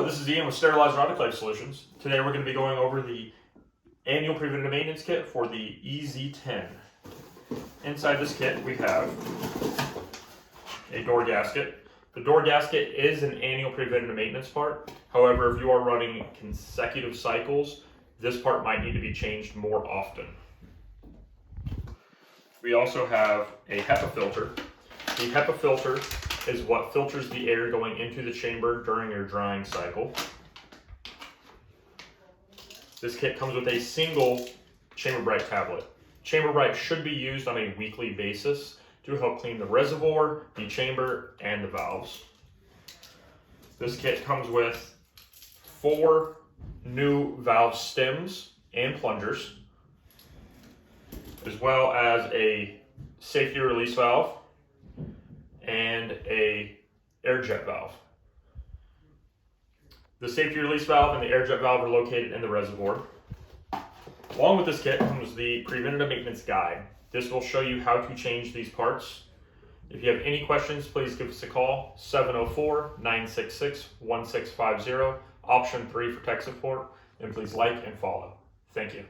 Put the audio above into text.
Hello, this is Ian with Sterilizer Autoclave Solutions. Today we're going to be going over the annual preventative maintenance kit for the EZ10. Inside this kit we have a door gasket. The door gasket is an annual preventative maintenance part. However, if you are running consecutive cycles, this part might need to be changed more often. We also have a Hepa filter. The Hepa filter is what filters the air going into the chamber during your drying cycle. This kit comes with a single Chamber Bright tablet. Chamber Bright should be used on a weekly basis to help clean the reservoir, the chamber, and the valves. This kit comes with 4 new valve stems and plungers, as well as a safety release valve and a air jet valve. The safety release valve and the air jet valve are located in the reservoir. Along with this kit comes the preventative maintenance guide. This will show you how to change these parts. If you have any questions, please give us a call, 704-966-1650, option 3 for tech support, and please like and follow. Thank you.